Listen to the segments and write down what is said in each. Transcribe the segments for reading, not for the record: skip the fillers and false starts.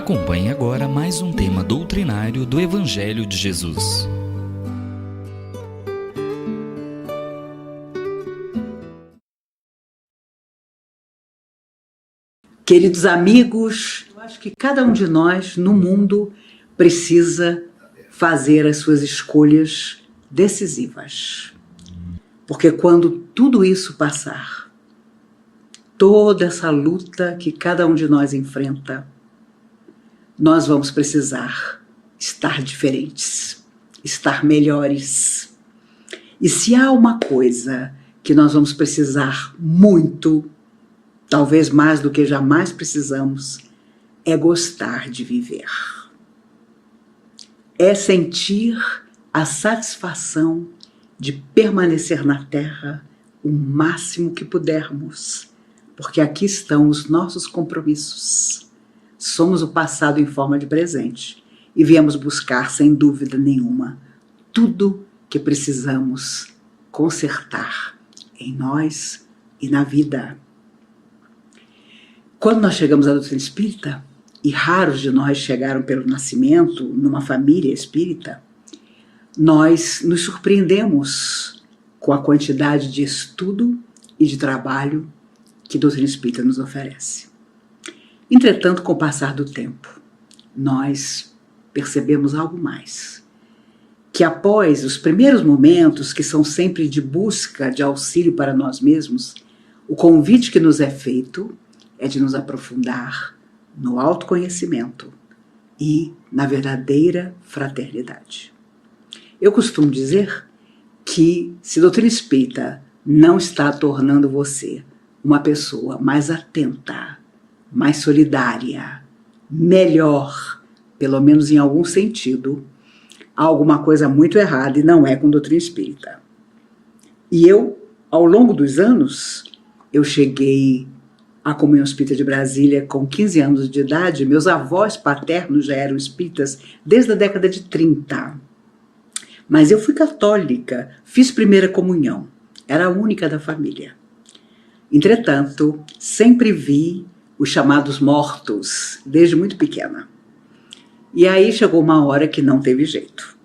Acompanhe agora mais um tema doutrinário do Evangelho de Jesus. Queridos amigos, eu acho que cada um de nós no mundo precisa fazer as suas escolhas decisivas. Porque quando tudo isso passar, toda essa luta que cada um de nós enfrenta, nós vamos precisar estar diferentes, estar melhores. E se há uma coisa que nós vamos precisar muito, talvez mais do que jamais precisamos, é gostar de viver. É sentir a satisfação de permanecer na Terra o máximo que pudermos, porque aqui estão os nossos compromissos. Somos o passado em forma de presente e viemos buscar, sem dúvida nenhuma, tudo que precisamos consertar em nós e na vida. Quando nós chegamos à doutrina espírita, e raros de nós chegaram pelo nascimento numa família espírita, nós nos surpreendemos com a quantidade de estudo e de trabalho que a doutrina espírita nos oferece. Entretanto, com o passar do tempo, nós percebemos algo mais. Que após os primeiros momentos, que são sempre de busca de auxílio para nós mesmos, o convite que nos é feito é de nos aprofundar no autoconhecimento e na verdadeira fraternidade. Eu costumo dizer que se a doutrina espírita não está tornando você uma pessoa mais atenta, mais solidária, melhor, pelo menos em algum sentido, há alguma coisa muito errada e não é com a doutrina espírita. E eu, ao longo dos anos, eu cheguei à Comunhão Espírita de Brasília com 15 anos de idade. Meus avós paternos já eram espíritas desde a década de 30. Mas eu fui católica, fiz primeira comunhão, era a única da família. Entretanto, sempre vi os chamados mortos, desde muito pequena. E aí chegou uma hora que não teve jeito.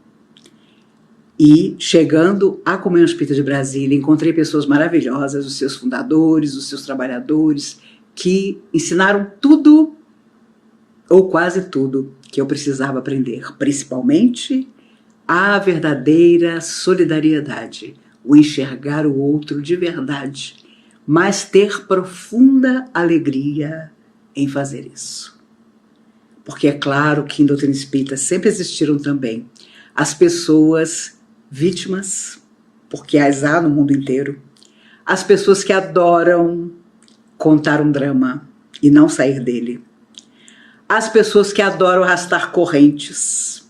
E chegando à Comunhão Espírita de Brasília, encontrei pessoas maravilhosas, os seus fundadores, os seus trabalhadores, que ensinaram tudo, ou quase tudo, que eu precisava aprender, principalmente a verdadeira solidariedade, o enxergar o outro de verdade, mas ter profunda alegria em fazer isso. Porque é claro que em doutrina espírita sempre existiram também as pessoas vítimas, porque as há no mundo inteiro, as pessoas que adoram contar um drama e não sair dele, as pessoas que adoram arrastar correntes.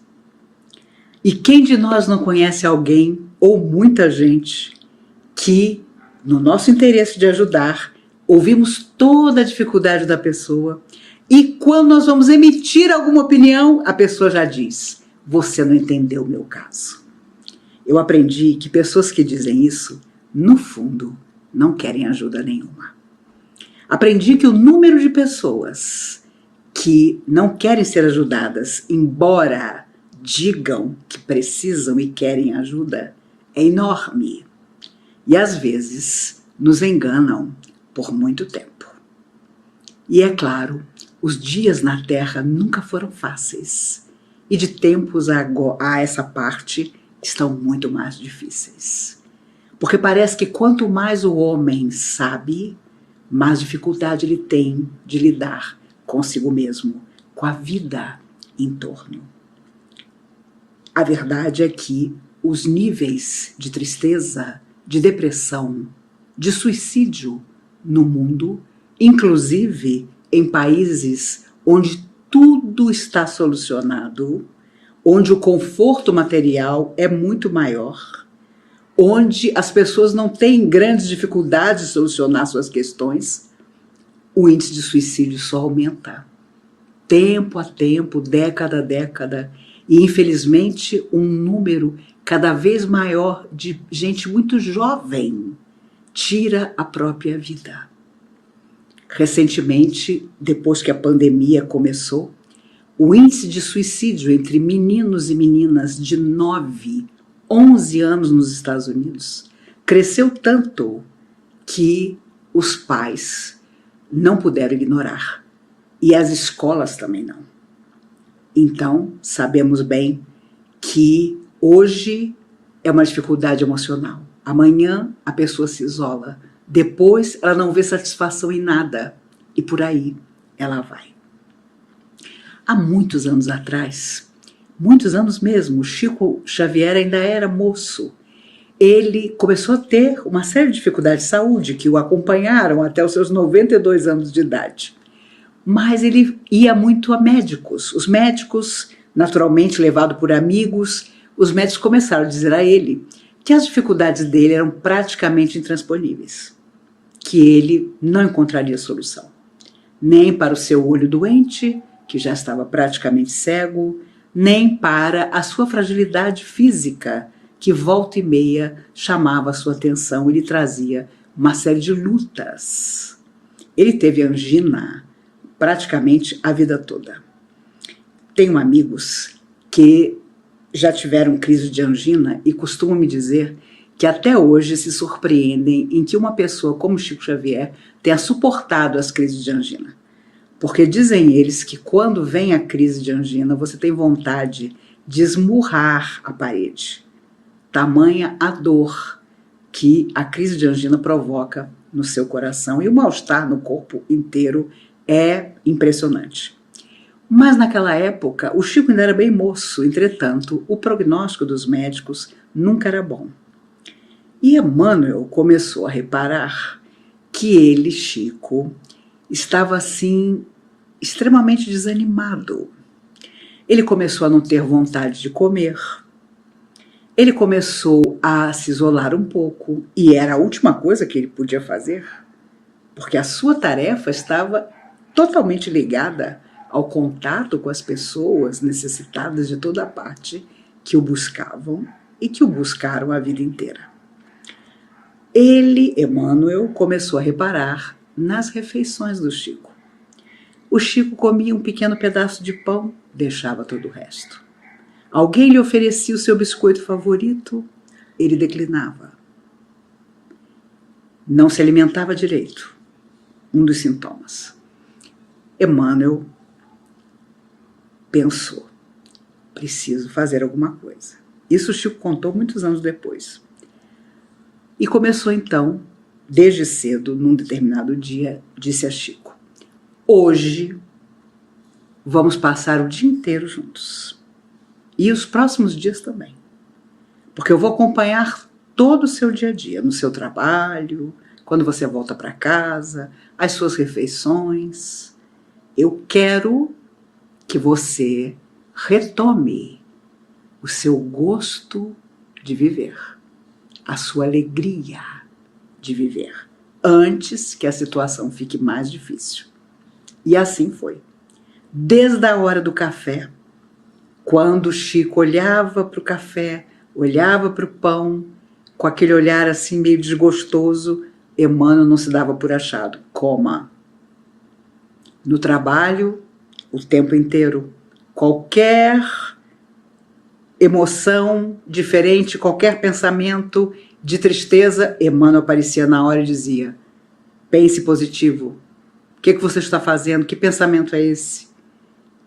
E quem de nós não conhece alguém, ou muita gente, que, no nosso interesse de ajudar, ouvimos toda a dificuldade da pessoa e quando nós vamos emitir alguma opinião, a pessoa já diz: você não entendeu o meu caso. Eu aprendi que pessoas que dizem isso, no fundo, não querem ajuda nenhuma. Aprendi que o número de pessoas que não querem ser ajudadas, embora digam que precisam e querem ajuda, é enorme. E às vezes nos enganam por muito tempo. E é claro, os dias na Terra nunca foram fáceis. E de tempos a essa parte estão muito mais difíceis. Porque parece que quanto mais o homem sabe, mais dificuldade ele tem de lidar consigo mesmo, com a vida em torno. A verdade é que os níveis de tristeza, de depressão, de suicídio no mundo, inclusive em países onde tudo está solucionado, onde o conforto material é muito maior, onde as pessoas não têm grandes dificuldades de solucionar suas questões, o índice de suicídio só aumenta. Tempo a tempo, década a década, e infelizmente um número cada vez maior de gente muito jovem tira a própria vida. Recentemente, depois que a pandemia começou, O índice de suicídio entre meninos e meninas de 9, 11 anos nos Estados Unidos cresceu tanto que os pais não puderam ignorar. E as escolas também não. Então, sabemos bem que hoje é uma dificuldade emocional. Amanhã a pessoa se isola. Depois ela não vê satisfação em nada. E por aí ela vai. Há muitos anos atrás, muitos anos mesmo, o Chico Xavier ainda era moço. Ele começou a ter uma série de dificuldades de saúde que o acompanharam até os seus 92 anos de idade. Mas ele ia muito a médicos. Os médicos, naturalmente levado por amigos, os médicos começaram a dizer a ele que as dificuldades dele eram praticamente intransponíveis, que ele não encontraria solução, nem para o seu olho doente, que já estava praticamente cego, nem para a sua fragilidade física, que volta e meia chamava a sua atenção e lhe trazia uma série de lutas. Ele teve angina praticamente a vida toda. Tenho amigos que já tiveram crise de angina e costumam me dizer que até hoje se surpreendem em que uma pessoa como Chico Xavier tenha suportado as crises de angina. Porque dizem eles que quando vem a crise de angina, você tem vontade de esmurrar a parede. Tamanha a dor que a crise de angina provoca no seu coração, e o mal-estar no corpo inteiro é impressionante. Mas naquela época, o Chico ainda era bem moço, entretanto, o prognóstico dos médicos nunca era bom. E Emmanuel começou a reparar que ele, Chico, estava assim extremamente desanimado. Ele começou a não ter vontade de comer. Ele começou a se isolar um pouco, e era a última coisa que ele podia fazer, porque a sua tarefa estava totalmente ligada ao contato com as pessoas necessitadas de toda a parte que o buscavam e que o buscaram a vida inteira. Ele, Emmanuel, começou a reparar nas refeições do Chico. O Chico comia um pequeno pedaço de pão, deixava todo o resto. Alguém lhe oferecia o seu biscoito favorito, ele declinava. Não se alimentava direito, um dos sintomas. Emmanuel pensou, preciso fazer alguma coisa. Isso o Chico contou muitos anos depois. E começou então, desde cedo, num determinado dia, disse a Chico, hoje vamos passar o dia inteiro juntos. E os próximos dias também. Porque eu vou acompanhar todo o seu dia a dia, no seu trabalho, quando você volta para casa, as suas refeições. Eu quero que você retome o seu gosto de viver, a sua alegria de viver, antes que a situação fique mais difícil. E assim foi. Desde a hora do café, quando Chico olhava para o café, olhava para o pão, com aquele olhar assim meio desgostoso, Emmanuel não se dava por achado. Coma. No trabalho, o tempo inteiro, qualquer emoção diferente, qualquer pensamento de tristeza, Emmanuel aparecia na hora e dizia, pense positivo. O que você está fazendo? Que pensamento é esse?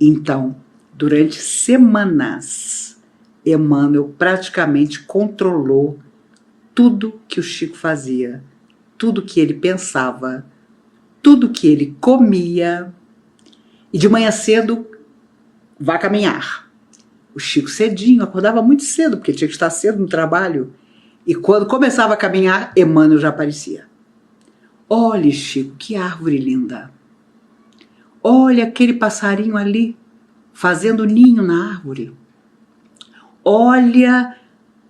Então, durante semanas, Emmanuel praticamente controlou tudo que o Chico fazia, tudo que ele pensava, tudo que ele comia. E de manhã cedo, vá caminhar. O Chico cedinho, acordava muito cedo, porque tinha que estar cedo no trabalho. E quando começava a caminhar, Emmanuel já aparecia. Olhe, Chico, que árvore linda. Olha aquele passarinho ali, fazendo ninho na árvore. Olha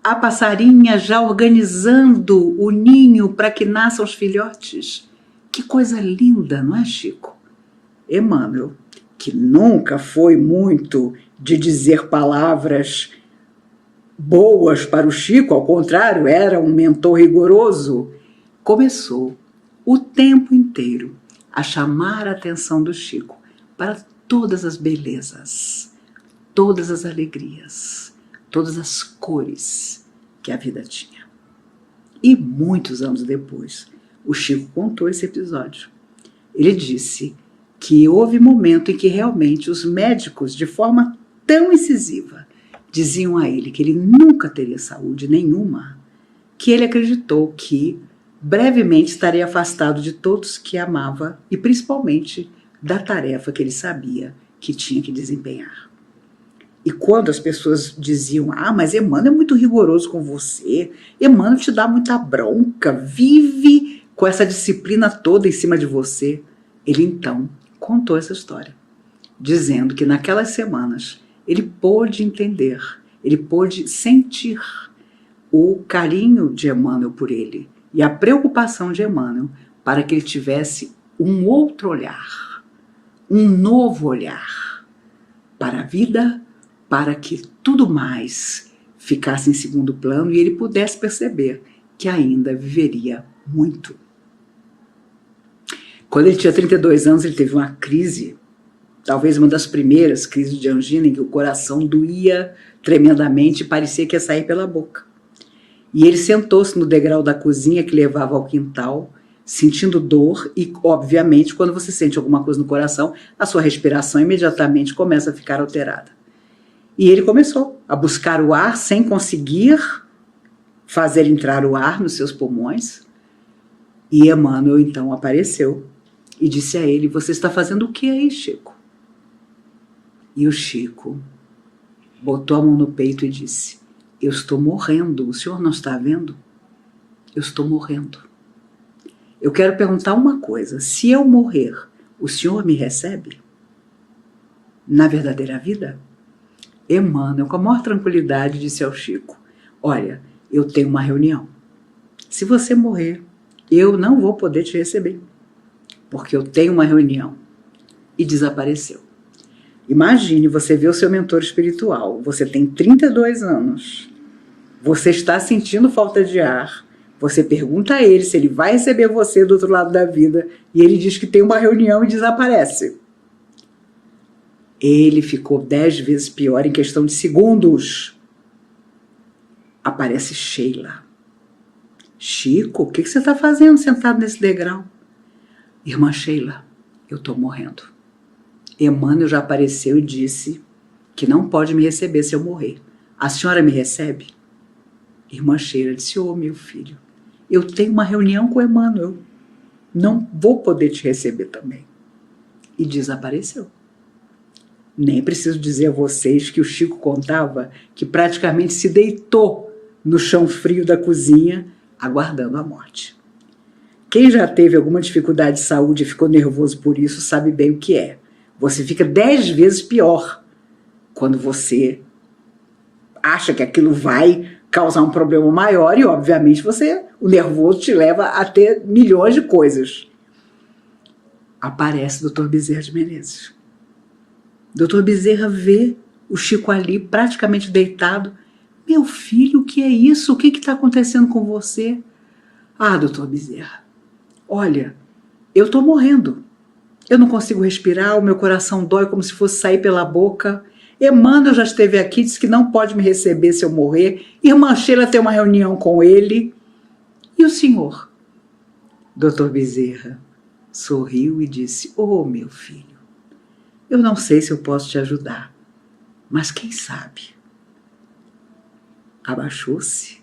a passarinha já organizando o ninho para que nasçam os filhotes. Que coisa linda, não é, Chico? Emmanuel, que nunca foi muito de dizer palavras boas para o Chico, ao contrário, era um mentor rigoroso, começou o tempo inteiro a chamar a atenção do Chico para todas as belezas, todas as alegrias, todas as cores que a vida tinha. E muitos anos depois, o Chico contou esse episódio. Ele disse que houve momento em que realmente os médicos, de forma tão incisiva, diziam a ele que ele nunca teria saúde nenhuma, que ele acreditou que brevemente estaria afastado de todos que amava e principalmente da tarefa que ele sabia que tinha que desempenhar. E quando as pessoas diziam, mas Emmanuel é muito rigoroso com você, Emmanuel te dá muita bronca, vive com essa disciplina toda em cima de você, ele então contou essa história, dizendo que naquelas semanas ele pôde entender, ele pôde sentir o carinho de Emmanuel por ele e a preocupação de Emmanuel para que ele tivesse um outro olhar, um novo olhar para a vida, para que tudo mais ficasse em segundo plano e ele pudesse perceber que ainda viveria muito. Quando ele tinha 32 anos, ele teve uma crise, talvez uma das primeiras crises de angina, em que o coração doía tremendamente e parecia que ia sair pela boca. E ele sentou-se no degrau da cozinha que levava ao quintal, sentindo dor e, obviamente, quando você sente alguma coisa no coração, a sua respiração imediatamente começa a ficar alterada. E ele começou a buscar o ar sem conseguir fazer entrar o ar nos seus pulmões. E Emmanuel então apareceu e disse a ele, você está fazendo o que aí, Chico? E o Chico botou a mão no peito e disse, eu estou morrendo, o senhor não está vendo? Eu estou morrendo. Eu quero perguntar uma coisa, se eu morrer, o senhor me recebe? Na verdadeira vida? Emmanuel, com a maior tranquilidade, disse ao Chico, olha, eu tenho uma reunião. Se você morrer, eu não vou poder te receber, porque eu tenho uma reunião. E desapareceu. Imagine, você vê o seu mentor espiritual, você tem 32 anos, você está sentindo falta de ar, você pergunta a ele se ele vai receber você do outro lado da vida, e ele diz que tem uma reunião e desaparece. Ele ficou 10 vezes pior em questão de segundos. Aparece Sheila. Chico, o que você está fazendo sentado nesse degrau? Irmã Sheila, eu estou morrendo. Emmanuel já apareceu e disse que não pode me receber se eu morrer. A senhora me recebe? Irmã Sheila disse, meu filho, eu tenho uma reunião com Emmanuel. Não vou poder te receber também. E desapareceu. Nem preciso dizer a vocês que o Chico contava que praticamente se deitou no chão frio da cozinha, aguardando a morte. Quem já teve alguma dificuldade de saúde e ficou nervoso por isso, sabe bem o que é. Você fica 10 vezes pior quando você acha que aquilo vai causar um problema maior e, obviamente, o nervoso te leva a ter milhões de coisas. Aparece o Dr. Bezerra de Menezes. Dr. Bezerra vê o Chico ali praticamente deitado. Meu filho, o que é isso? O que está acontecendo com você? Dr. Bezerra, olha, eu estou morrendo. Eu não consigo respirar, o meu coração dói como se fosse sair pela boca. Emmanuel já esteve aqui, disse que não pode me receber se eu morrer. Irmã Sheila tem uma reunião com ele. E o senhor? Dr. Bezerra sorriu e disse, meu filho, eu não sei se eu posso te ajudar, mas quem sabe? Abaixou-se,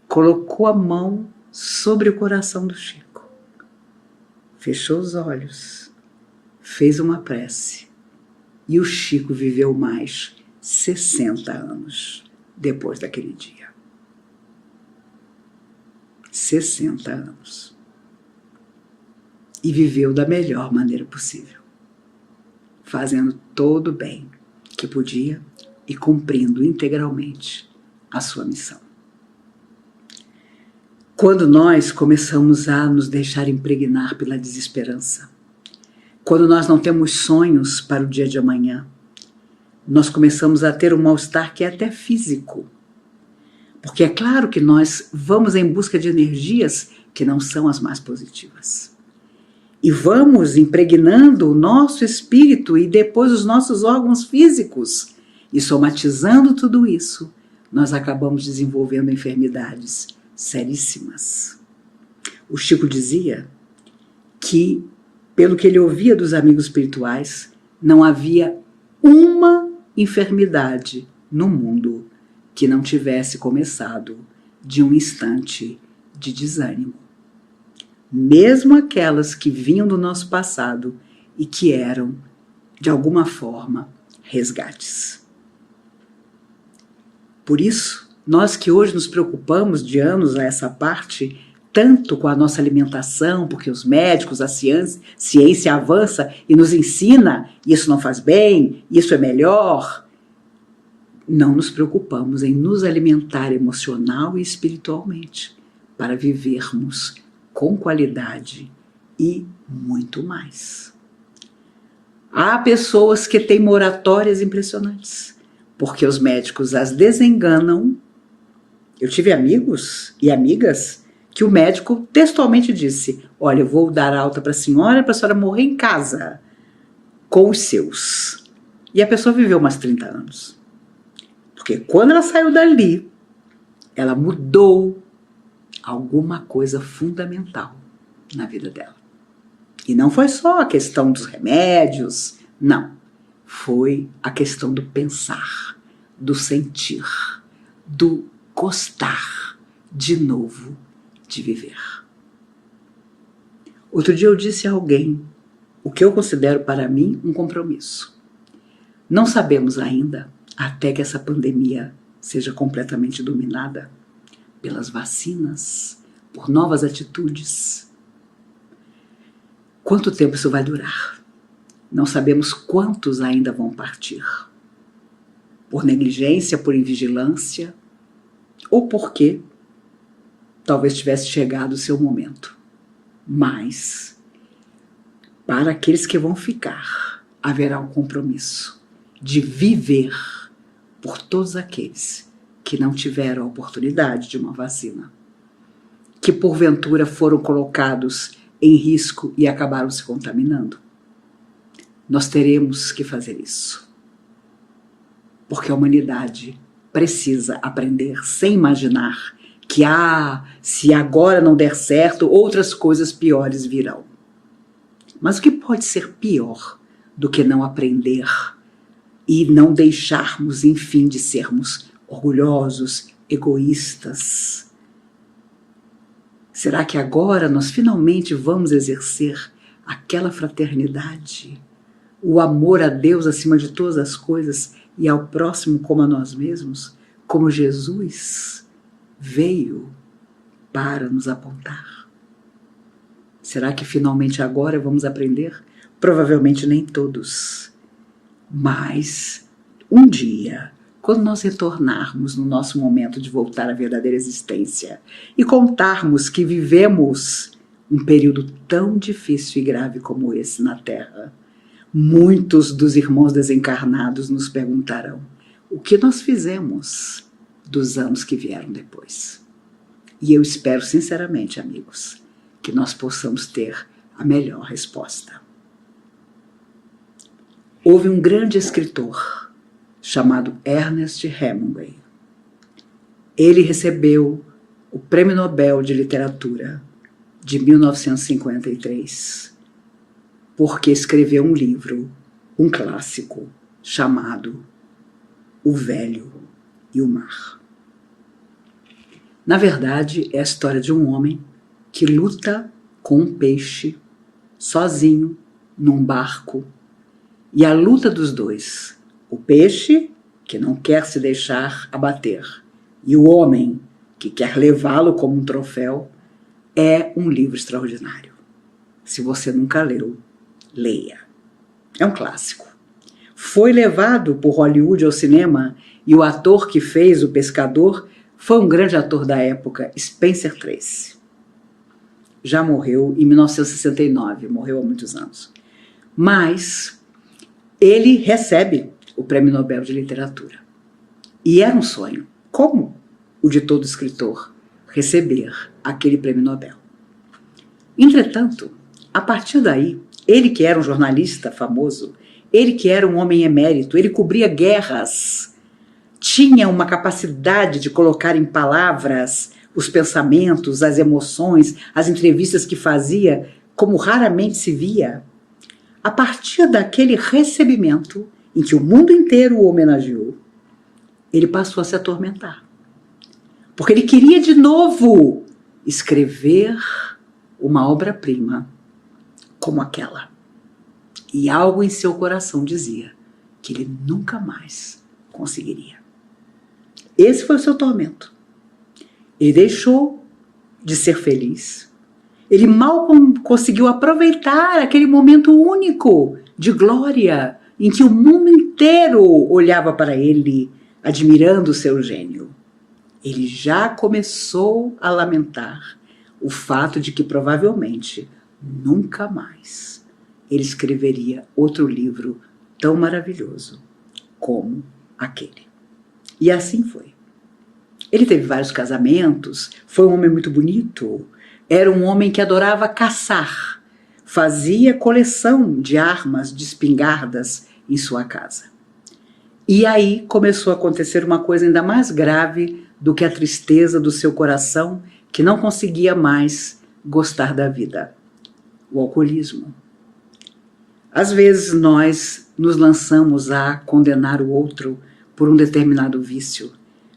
colocou a mão sobre o coração do Chico, fechou os olhos, fez uma prece e o Chico viveu mais 60 anos depois daquele dia. 60 anos. E viveu da melhor maneira possível, fazendo todo o bem que podia e cumprindo integralmente a sua missão. Quando nós começamos a nos deixar impregnar pela desesperança, quando nós não temos sonhos para o dia de amanhã, nós começamos a ter um mal-estar que é até físico. Porque é claro que nós vamos em busca de energias que não são as mais positivas. e vamos impregnando o nosso espírito e depois os nossos órgãos físicos. E somatizando tudo isso, nós acabamos desenvolvendo enfermidades seríssimas. O Chico dizia que, pelo que ele ouvia dos amigos espirituais, não havia uma enfermidade no mundo que não tivesse começado de um instante de desânimo. Mesmo aquelas que vinham do nosso passado e que eram, de alguma forma, resgates. Por isso, nós que hoje nos preocupamos de anos a essa parte, tanto com a nossa alimentação, porque os médicos, a ciência avança e nos ensina, isso não faz bem, isso é melhor, não nos preocupamos em nos alimentar emocional e espiritualmente para vivermos com qualidade e muito mais. Há pessoas que têm moratórias impressionantes, porque os médicos as desenganam. Eu tive amigos e amigas que o médico textualmente disse: olha, eu vou dar alta para a senhora morrer em casa com os seus. E a pessoa viveu umas 30 anos. Porque quando ela saiu dali, ela mudou alguma coisa fundamental na vida dela. E não foi só a questão dos remédios, não. Foi a questão do pensar, do sentir, do gostar de novo de viver. Outro dia eu disse a alguém o que eu considero para mim um compromisso. Não sabemos ainda, até que essa pandemia seja completamente dominada pelas vacinas, por novas atitudes, quanto tempo isso vai durar? Não sabemos quantos ainda vão partir. Por negligência, por invigilância, ou porque talvez tivesse chegado o seu momento. Mas, para aqueles que vão ficar, haverá um compromisso de viver por todos aqueles que não tiveram a oportunidade de uma vacina, que porventura foram colocados em risco e acabaram se contaminando. Nós teremos que fazer isso, porque a humanidade precisa aprender sem imaginar que, se agora não der certo, outras coisas piores virão. Mas o que pode ser pior do que não aprender e não deixarmos, enfim, de sermos orgulhosos, egoístas? Será que agora nós finalmente vamos exercer aquela fraternidade, o amor a Deus acima de todas as coisas e ao próximo como a nós mesmos, como Jesus veio para nos apontar? Será que finalmente agora vamos aprender? Provavelmente nem todos, mas um dia, quando nós retornarmos no nosso momento de voltar à verdadeira existência e contarmos que vivemos um período tão difícil e grave como esse na Terra, muitos dos irmãos desencarnados nos perguntarão o que nós fizemos dos anos que vieram depois. E eu espero sinceramente, amigos, que nós possamos ter a melhor resposta. Houve um grande escritor chamado Ernest Hemingway. Ele recebeu o Prêmio Nobel de Literatura de 1953 porque escreveu um livro, um clássico, chamado O Velho e o Mar. Na verdade, é a história de um homem que luta com um peixe sozinho num barco, e a luta dos dois, o peixe que não quer se deixar abater e o homem que quer levá-lo como um troféu, é um livro extraordinário. Se você nunca leu, leia. É um clássico. Foi levado por Hollywood ao cinema e o ator que fez o pescador foi um grande ator da época, Spencer Tracy. Já morreu em 1969, morreu há muitos anos. Mas ele recebe o Prêmio Nobel de Literatura. E era um sonho, como o de todo escritor, receber aquele Prêmio Nobel. Entretanto, A partir daí, ele que era um jornalista famoso, ele que era um homem emérito, ele cobria guerras, tinha uma capacidade de colocar em palavras os pensamentos, as emoções, as entrevistas que fazia, como raramente se via. A partir daquele recebimento, em que o mundo inteiro o homenageou, ele passou a se atormentar. Porque ele queria de novo escrever uma obra-prima como aquela. E algo em seu coração dizia que ele nunca mais conseguiria. Esse foi o seu tormento. Ele deixou de ser feliz. Ele mal conseguiu aproveitar aquele momento único de glória em que o mundo inteiro olhava para ele, admirando o seu gênio. Ele já começou a lamentar o fato de que provavelmente nunca mais ele escreveria outro livro tão maravilhoso como aquele. E assim foi. Ele teve vários casamentos, foi um homem muito bonito, era um homem que adorava caçar, fazia coleção de armas, de espingardas em sua casa. E aí começou a acontecer uma coisa ainda mais grave do que a tristeza do seu coração, que não conseguia mais gostar da vida: o alcoolismo. Às vezes nós nos lançamos a condenar o outro por um determinado vício,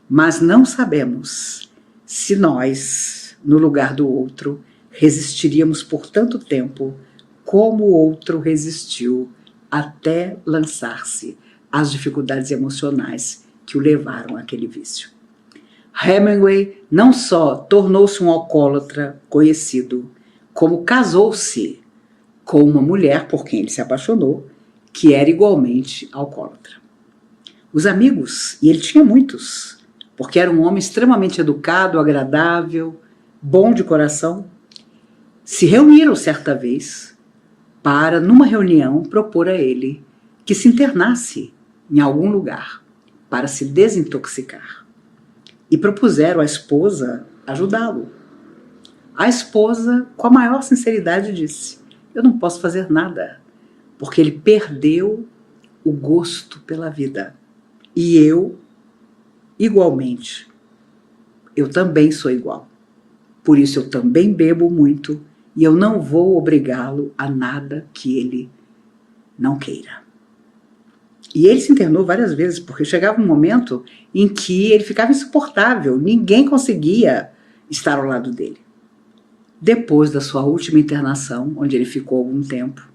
mas não sabemos se nós, no lugar do outro, resistiríamos por tanto tempo como o outro resistiu até lançar-se às dificuldades emocionais que o levaram àquele vício. Hemingway não só tornou-se um alcoólatra conhecido, como casou-se com uma mulher por quem ele se apaixonou, que era igualmente alcoólatra. Os amigos, e ele tinha muitos, porque era um homem extremamente educado, agradável, bom de coração, se reuniram certa vez para, numa reunião, propor a ele que se internasse em algum lugar para se desintoxicar. E propuseram à esposa ajudá-lo. A esposa, com a maior sinceridade, disse: eu não posso fazer nada, porque ele perdeu o gosto pela vida. E eu, igualmente, eu também sou igual. Por isso eu também bebo muito e eu não vou obrigá-lo a nada que ele não queira. E ele se internou várias vezes, porque chegava um momento em que ele ficava insuportável, ninguém conseguia estar ao lado dele. Depois da sua última internação, onde ele ficou algum tempo,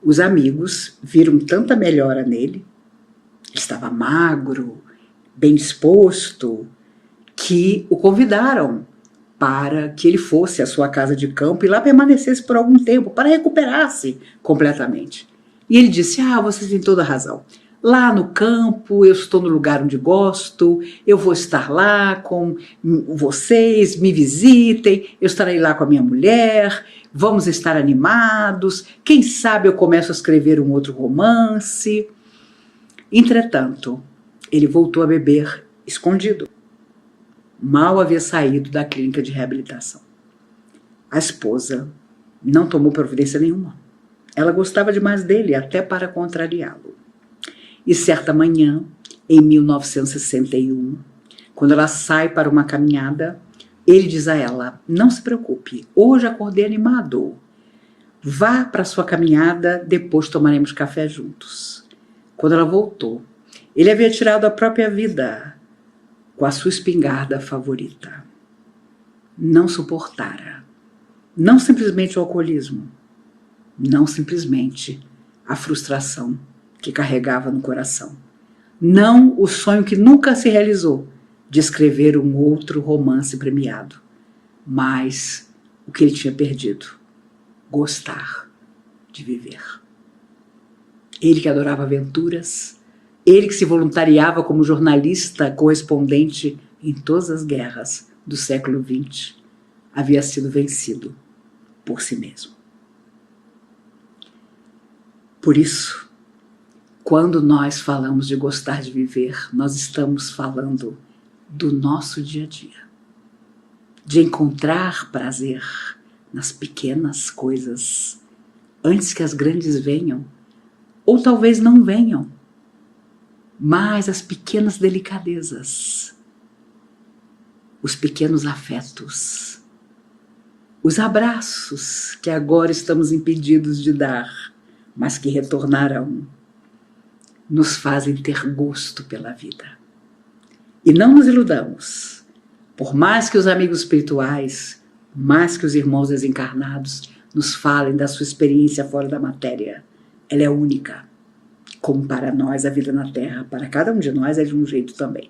os amigos viram tanta melhora nele, ele estava magro, bem disposto, que o convidaram para que ele fosse à sua casa de campo e lá permanecesse por algum tempo, para recuperar-se completamente. E ele disse: vocês têm toda a razão. Lá no campo, eu estou no lugar onde gosto, eu vou estar lá com vocês, me visitem, eu estarei lá com a minha mulher, vamos estar animados, quem sabe eu começo a escrever um outro romance. Entretanto, ele voltou a beber escondido. Mal havia saído da clínica de reabilitação. A esposa não tomou providência nenhuma. Ela gostava demais dele, até para contrariá-lo. E certa manhã, em 1961, quando ela sai para uma caminhada, ele diz a ela: não se preocupe, hoje acordei animado. Vá para sua caminhada, depois tomaremos café juntos. Quando ela voltou, ele havia tirado a própria vida com a sua espingarda favorita. Não suportara, não simplesmente o alcoolismo, não simplesmente a frustração que carregava no coração, não o sonho que nunca se realizou de escrever um outro romance premiado, mas o que ele tinha perdido: gostar de viver. Ele que adorava aventuras, ele que se voluntariava como jornalista correspondente em todas as guerras do século XX, havia sido vencido por si mesmo. Por isso, quando nós falamos de gostar de viver, nós estamos falando do nosso dia a dia, de encontrar prazer nas pequenas coisas antes que as grandes venham, ou talvez não venham, mas as pequenas delicadezas, os pequenos afetos, os abraços que agora estamos impedidos de dar, mas que retornarão, nos fazem ter gosto pela vida. E não nos iludamos, por mais que os amigos espirituais, mais que os irmãos desencarnados nos falem da sua experiência fora da matéria, ela é única. Como para nós a vida na Terra, para cada um de nós é de um jeito também.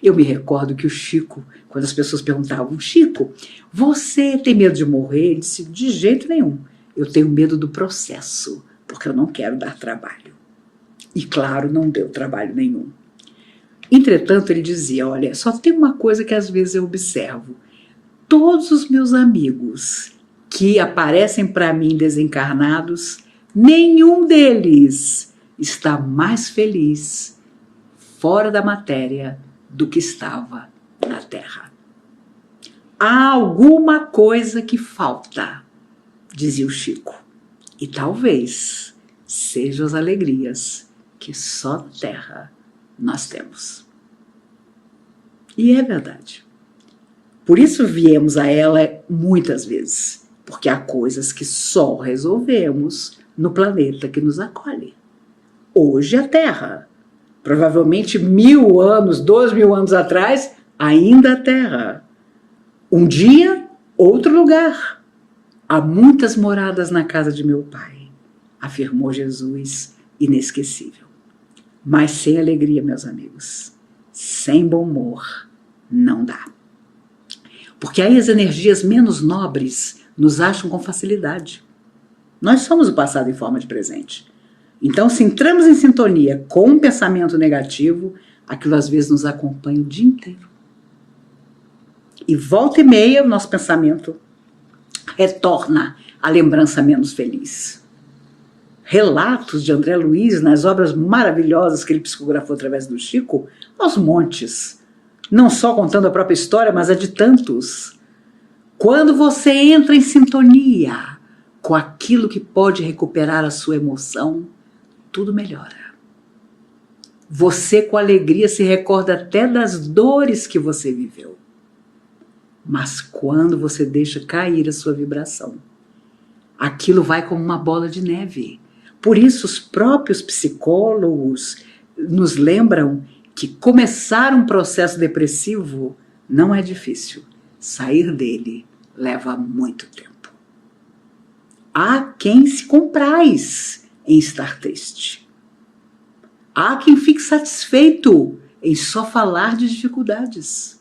Eu me recordo que o Chico, quando as pessoas perguntavam, Chico, você tem medo de morrer? Ele disse, de jeito nenhum, eu tenho medo do processo, porque eu não quero dar trabalho. E claro, não deu trabalho nenhum. Entretanto, ele dizia, olha, só tem uma coisa que às vezes eu observo. Todos os meus amigos que aparecem para mim desencarnados, nenhum deles está mais feliz fora da matéria do que estava na Terra. Há alguma coisa que falta, dizia o Chico, e talvez sejam as alegrias que só na Terra nós temos. E é verdade. Por isso viemos a ela muitas vezes, porque há coisas que só resolvemos no planeta que nos acolhe. Hoje a Terra, provavelmente 1000 anos, 2000 anos atrás, ainda a Terra. Um dia, outro lugar. Há muitas moradas na casa de meu Pai, afirmou Jesus, inesquecível. Mas sem alegria, meus amigos, sem bom humor, não dá. Porque aí as energias menos nobres nos acham com facilidade. Nós somos o passado em forma de presente. Então, se entramos em sintonia com um pensamento negativo, aquilo às vezes nos acompanha o dia inteiro. E volta e meia o nosso pensamento retorna à lembrança menos feliz. Relatos de André Luiz nas obras maravilhosas que ele psicografou através do Chico, aos montes. Não só contando a própria história, mas a de tantos. Quando você entra em sintonia com aquilo que pode recuperar a sua emoção, tudo melhora. Você com alegria se recorda até das dores que você viveu. Mas quando você deixa cair a sua vibração, aquilo vai como uma bola de neve. Por isso os próprios psicólogos nos lembram que começar um processo depressivo não é difícil. Sair dele leva muito tempo. Há quem se compraz em estar triste. Há quem fique satisfeito em só falar de dificuldades.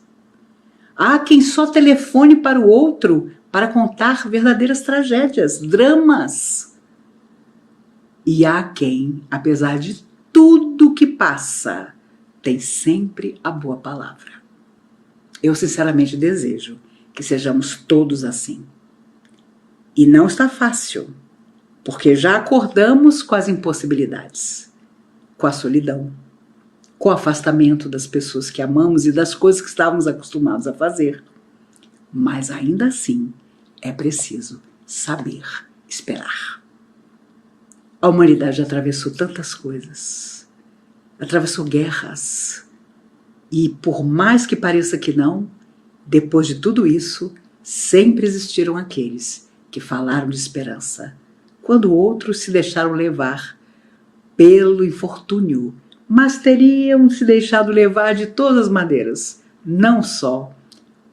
Há quem só telefone para o outro para contar verdadeiras tragédias, dramas. E há quem, apesar de tudo que passa, tem sempre a boa palavra. Eu sinceramente desejo que sejamos todos assim. E não está fácil, porque já acordamos com as impossibilidades, com a solidão, com o afastamento das pessoas que amamos e das coisas que estávamos acostumados a fazer. Mas ainda assim é preciso saber esperar. A humanidade atravessou tantas coisas, atravessou guerras, e por mais que pareça que não, depois de tudo isso, sempre existiram aqueles que falaram de esperança, quando outros se deixaram levar pelo infortúnio, mas teriam se deixado levar de todas as maneiras, não só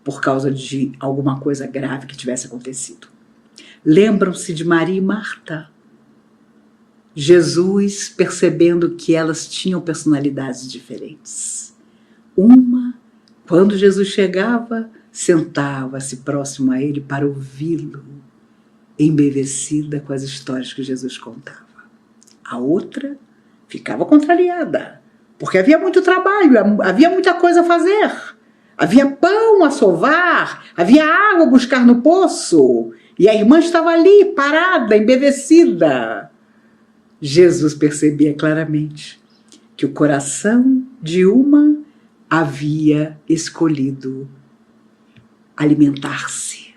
por causa de alguma coisa grave que tivesse acontecido. Lembram-se de Maria e Marta? Jesus percebendo que elas tinham personalidades diferentes. Uma, quando Jesus chegava, sentava-se próximo a ele para ouvi-lo, embevecida com as histórias que Jesus contava. A outra ficava contrariada, porque havia muito trabalho, havia muita coisa a fazer. Havia pão a sovar, havia água a buscar no poço, e a irmã estava ali, parada, embevecida. Jesus percebia claramente que o coração de uma havia escolhido alimentar-se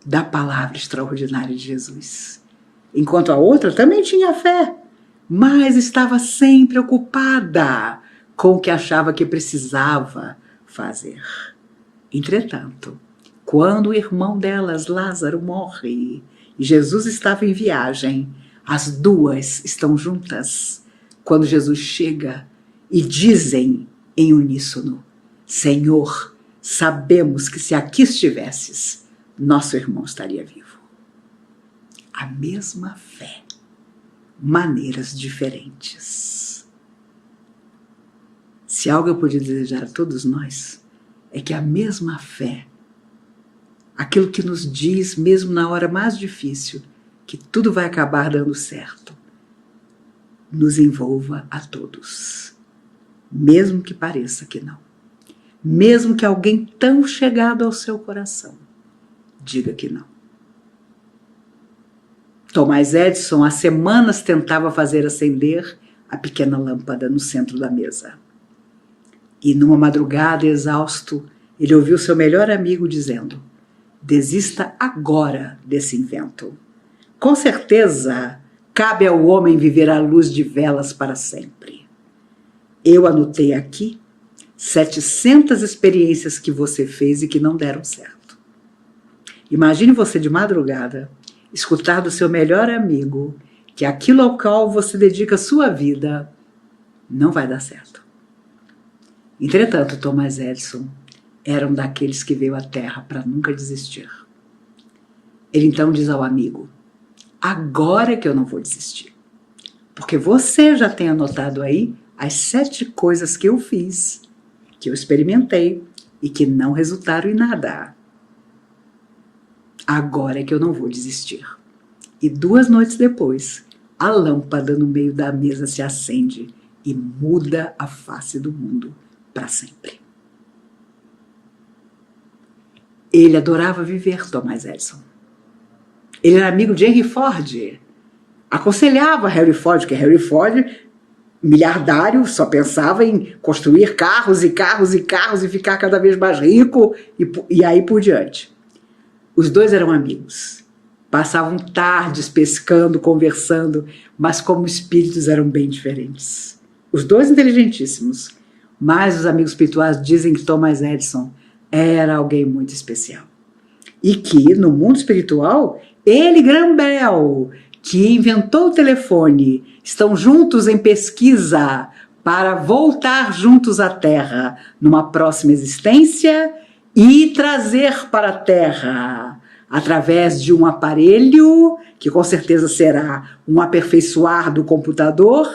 da palavra extraordinária de Jesus. enquanto a outra também tinha fé, mas estava sempre ocupada com o que achava que precisava fazer. Entretanto, quando o irmão delas, Lázaro, morre e Jesus estava em viagem, as duas estão juntas quando Jesus chega e dizem em uníssono: Senhor, sabemos que se aqui estivesses, nosso irmão estaria vivo. A mesma fé, maneiras diferentes. Se algo eu pude desejar a todos nós, é que a mesma fé, aquilo que nos diz, mesmo na hora mais difícil, que tudo vai acabar dando certo, nos envolva a todos, mesmo que pareça que não. Mesmo que alguém tão chegado ao seu coração diga que não. Thomas Edison há semanas tentava fazer acender a pequena lâmpada no centro da mesa. E numa madrugada, exausto, ele ouviu seu melhor amigo dizendo: desista agora desse invento. Com certeza, cabe ao homem viver à luz de velas para sempre. Eu anotei aqui 700 experiências que você fez e que não deram certo. Imagine você de madrugada, escutar do seu melhor amigo que aquilo ao qual você dedica sua vida não vai dar certo. Entretanto, Thomas Edison era um daqueles que veio à Terra para nunca desistir. Ele então diz ao amigo: agora é que eu não vou desistir, porque você já tem anotado aí as 7 coisas que eu fiz, que eu experimentei e que não resultaram em nada. Agora é que eu não vou desistir. E 2 noites depois, a lâmpada no meio da mesa se acende e muda a face do mundo para sempre. Ele adorava viver, Thomas Edison. Ele era amigo de Henry Ford. Aconselhava Henry Ford, que Henry Ford, miliardário, só pensava em construir carros e carros e carros e ficar cada vez mais rico e aí por diante. Os dois eram amigos. Passavam tardes pescando, conversando, mas como espíritos eram bem diferentes. Os dois inteligentíssimos, mas os amigos espirituais dizem que Thomas Edison era alguém muito especial. E que, no mundo espiritual, ele, Graham Bell, que inventou o telefone, estão juntos em pesquisa para voltar juntos à Terra numa próxima existência e trazer para a Terra, através de um aparelho, que com certeza será um aperfeiçoar do computador,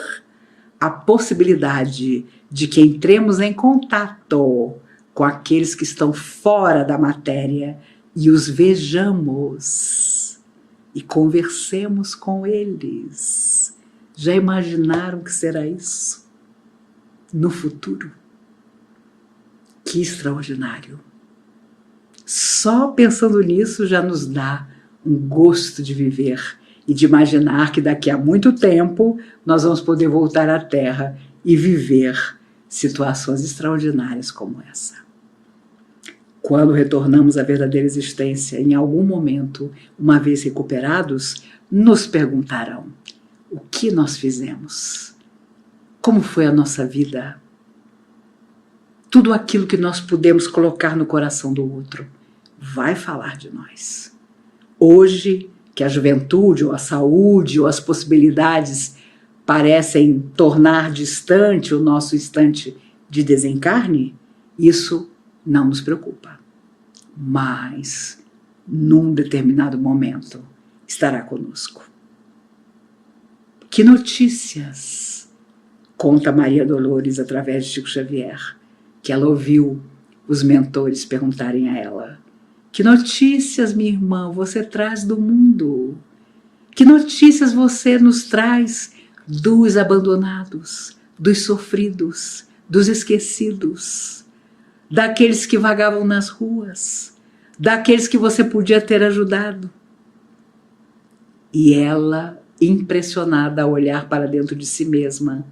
a possibilidade de que entremos em contato com aqueles que estão fora da matéria e os vejamos e conversemos com eles. Já imaginaram que será isso no futuro? Que extraordinário! Só pensando nisso já nos dá um gosto de viver e de imaginar que daqui a muito tempo nós vamos poder voltar à Terra e viver situações extraordinárias como essa. Quando retornamos à verdadeira existência, em algum momento, uma vez recuperados, nos perguntarão: o que nós fizemos? Como foi a nossa vida? Tudo aquilo que nós pudemos colocar no coração do outro vai falar de nós. Hoje, que a juventude, ou a saúde, ou as possibilidades parecem tornar distante o nosso instante de desencarne, isso não nos preocupa. Mas, num determinado momento, estará conosco. Que notícias conta Maria Dolores através de Chico Xavier, que ela ouviu os mentores perguntarem a ela: que notícias, minha irmã, você traz do mundo? Que notícias você nos traz dos abandonados, dos sofridos, dos esquecidos, daqueles que vagavam nas ruas, daqueles que você podia ter ajudado? E ela, impressionada a olhar para dentro de si mesma,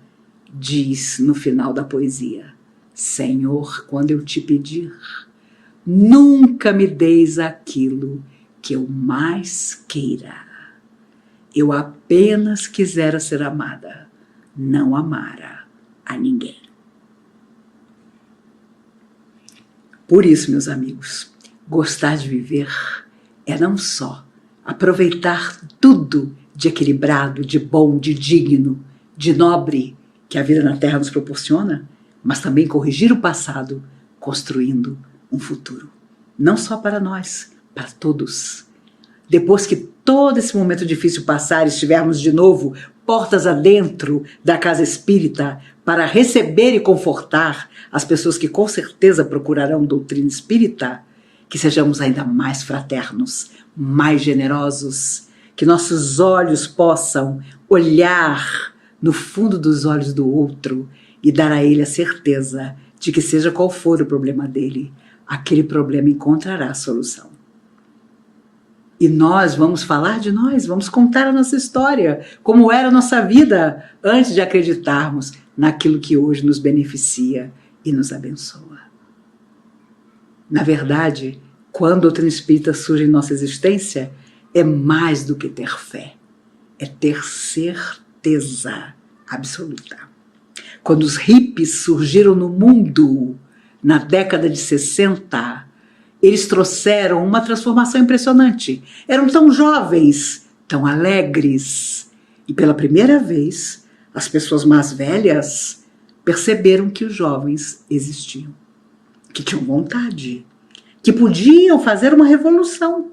diz no final da poesia: Senhor, quando eu te pedir, nunca me deis aquilo que eu mais queira. Eu apenas quisera ser amada, não amara a ninguém. Por isso, meus amigos, gostar de viver é não só aproveitar tudo de equilibrado, de bom, de digno, de nobre que a vida na Terra nos proporciona, mas também corrigir o passado, construindo um futuro. Não só para nós, para todos. Depois que todo esse momento difícil passar e estivermos de novo portas adentro da casa espírita para receber e confortar as pessoas que com certeza procurarão doutrina espírita, que sejamos ainda mais fraternos, mais generosos, que nossos olhos possam olhar no fundo dos olhos do outro e dar a ele a certeza de que seja qual for o problema dele, aquele problema encontrará a solução. E nós vamos falar de nós, vamos contar a nossa história, como era a nossa vida antes de acreditarmos naquilo que hoje nos beneficia e nos abençoa. Na verdade, quando a doutrina espírita surge em nossa existência, é mais do que ter fé, é ter certeza absoluta. Quando os hippies surgiram no mundo, na década de 60, eles trouxeram uma transformação impressionante. Eram tão jovens, tão alegres. E pela primeira vez, as pessoas mais velhas perceberam que os jovens existiam, que tinham vontade, que podiam fazer uma revolução.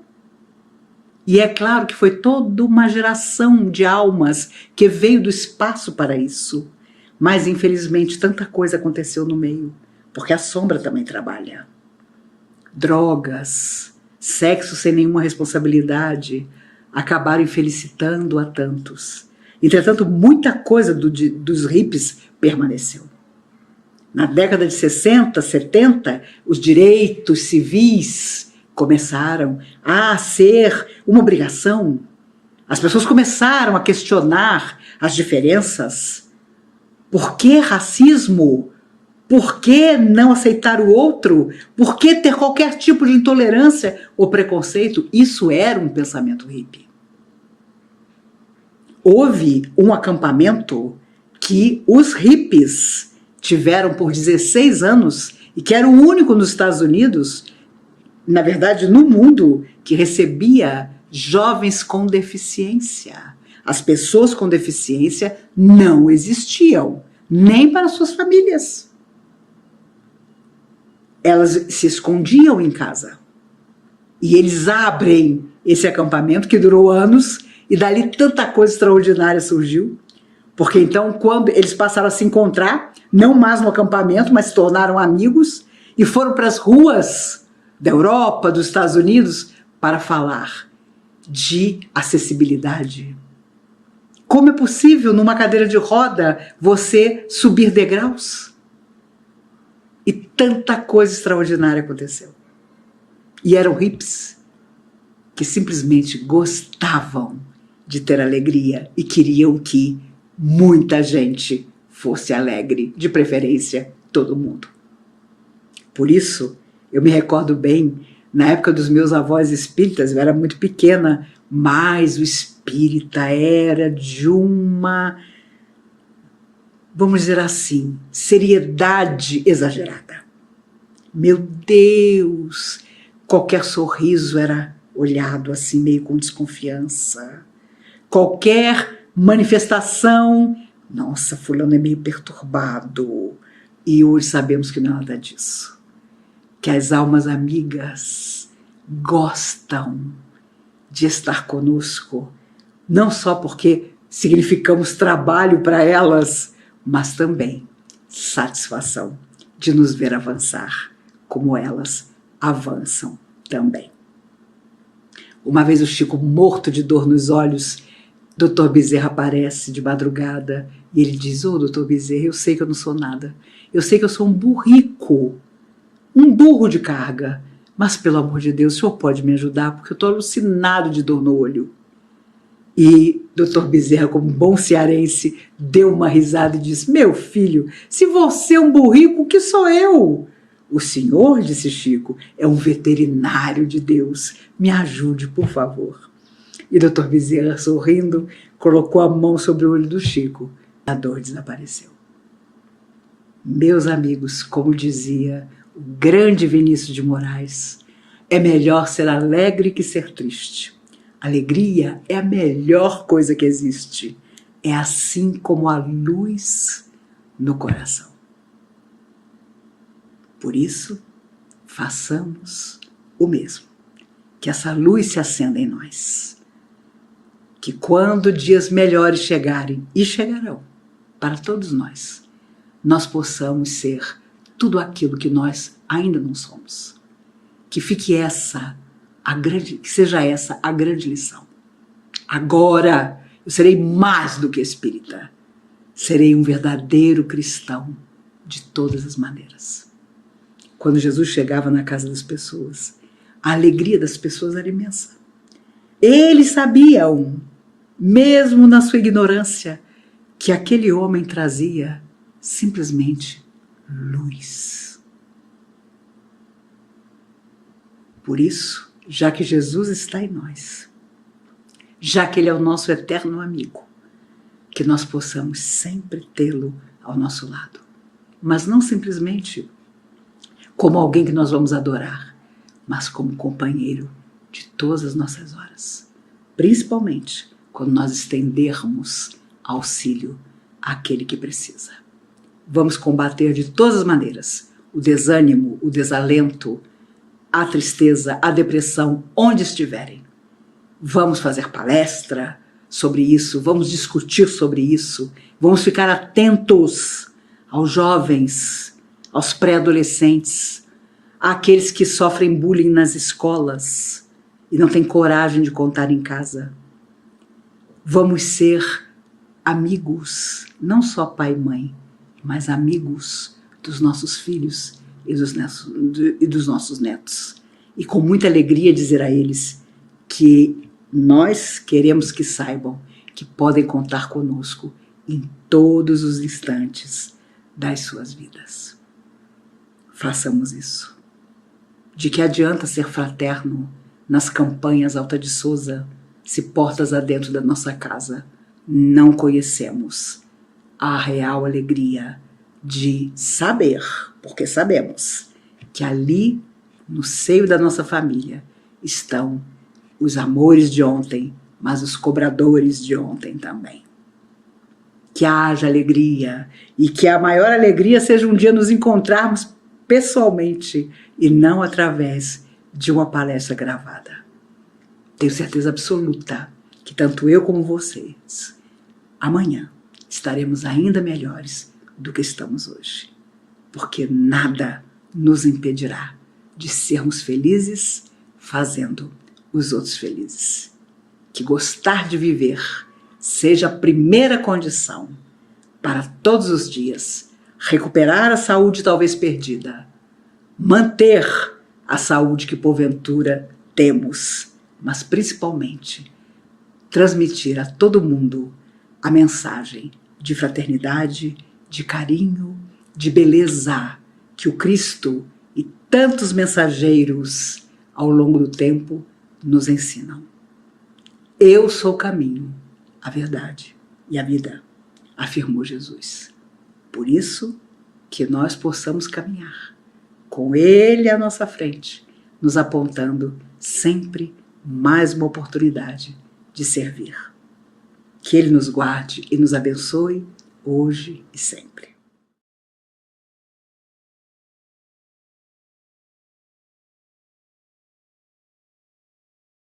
E é claro que foi toda uma geração de almas que veio do espaço para isso. Mas, infelizmente, tanta coisa aconteceu no meio, porque a sombra também trabalha. Drogas, sexo sem nenhuma responsabilidade, acabaram infelicitando a tantos. Entretanto, muita coisa dos hippies permaneceu. Na década de 60, 70, os direitos civis começaram a ser uma obrigação. As pessoas começaram a questionar as diferenças. Por que racismo? Por que não aceitar o outro? Por que ter qualquer tipo de intolerância ou preconceito? Isso era um pensamento hippie. Houve um acampamento que os hippies tiveram por 16 anos e que era o único nos Estados Unidos, na verdade no mundo, que recebia jovens com deficiência. As pessoas com deficiência não existiam, nem para suas famílias. Elas se escondiam em casa. E eles abrem esse acampamento que durou anos e dali tanta coisa extraordinária surgiu. Porque então, quando eles passaram a se encontrar, não mais no acampamento, mas se tornaram amigos e foram para as ruas da Europa, dos Estados Unidos, para falar de acessibilidade. Como é possível, numa cadeira de roda, você subir degraus? E tanta coisa extraordinária aconteceu. E eram hippies que simplesmente gostavam de ter alegria e queriam que muita gente fosse alegre, de preferência todo mundo. Por isso, eu me recordo bem, na época dos meus avós espíritas, eu era muito pequena, mas o espírita era de uma, vamos dizer assim, seriedade exagerada. Meu Deus! Qualquer sorriso era olhado assim, meio com desconfiança. Qualquer manifestação, nossa, fulano é meio perturbado. E hoje sabemos que não é nada disso. Que as almas amigas gostam de estar conosco, não só porque significamos trabalho para elas, mas também satisfação de nos ver avançar, como elas avançam também. Uma vez o Chico, morto de dor nos olhos, Dr. Bezerra aparece de madrugada e ele diz: "Ô, Dr. Bezerra, eu sei que eu não sou nada, eu sei que eu sou um burrico, um burro de carga, mas pelo amor de Deus, o senhor pode me ajudar porque eu estou alucinado de dor no olho." E Dr. Bezerra, como bom cearense, deu uma risada e disse: "Meu filho, se você é um burrico, o que sou eu?" "O senhor", disse Chico, "é um veterinário de Deus. Me ajude, por favor." E Dr. Bezerra, sorrindo, colocou a mão sobre o olho do Chico. A dor desapareceu. Meus amigos, como dizia o grande Vinícius de Moraes, é melhor ser alegre que ser triste. Alegria é a melhor coisa que existe. É assim como a luz no coração. Por isso, façamos o mesmo. Que essa luz se acenda em nós. Que quando dias melhores chegarem, e chegarão para todos nós possamos ser tudo aquilo que nós ainda não somos. Que fique que seja essa a grande lição. Agora eu serei mais do que espírita. Serei um verdadeiro cristão de todas as maneiras. Quando Jesus chegava na casa das pessoas, a alegria das pessoas era imensa. Eles sabiam, mesmo na sua ignorância, que aquele homem trazia simplesmente luz. Por isso, já que Jesus está em nós, já que Ele é o nosso eterno amigo, que nós possamos sempre tê-lo ao nosso lado. Mas não simplesmente como alguém que nós vamos adorar, mas como companheiro de todas as nossas horas. Principalmente quando nós estendermos auxílio àquele que precisa. Vamos combater de todas as maneiras o desânimo, o desalento, a tristeza, a depressão, onde estiverem. Vamos fazer palestra sobre isso, vamos discutir sobre isso, vamos ficar atentos aos jovens, aos pré-adolescentes, àqueles que sofrem bullying nas escolas e não têm coragem de contar em casa. Vamos ser amigos, não só pai e mãe, mas amigos dos nossos filhos e dos nossos netos. E com muita alegria dizer a eles que nós queremos que saibam que podem contar conosco em todos os instantes das suas vidas. Façamos isso. De que adianta ser fraterno nas campanhas Alta de Souza se portas adentro da nossa casa não conhecemos a real alegria de saber, porque sabemos que ali, no seio da nossa família, estão os amores de ontem, mas os cobradores de ontem também. Que haja alegria e que a maior alegria seja um dia nos encontrarmos pessoalmente e não através de uma palestra gravada. Tenho certeza absoluta que tanto eu como vocês, amanhã, estaremos ainda melhores do que estamos hoje. Porque nada nos impedirá de sermos felizes fazendo os outros felizes. Que gostar de viver seja a primeira condição para todos os dias recuperar a saúde talvez perdida, manter a saúde que porventura temos, mas principalmente transmitir a todo mundo a mensagem de fraternidade, de carinho, de beleza que o Cristo e tantos mensageiros ao longo do tempo nos ensinam. Eu sou o caminho, a verdade e a vida, afirmou Jesus. Por isso que nós possamos caminhar com Ele à nossa frente, nos apontando sempre mais uma oportunidade de servir. Que Ele nos guarde e nos abençoe hoje e sempre.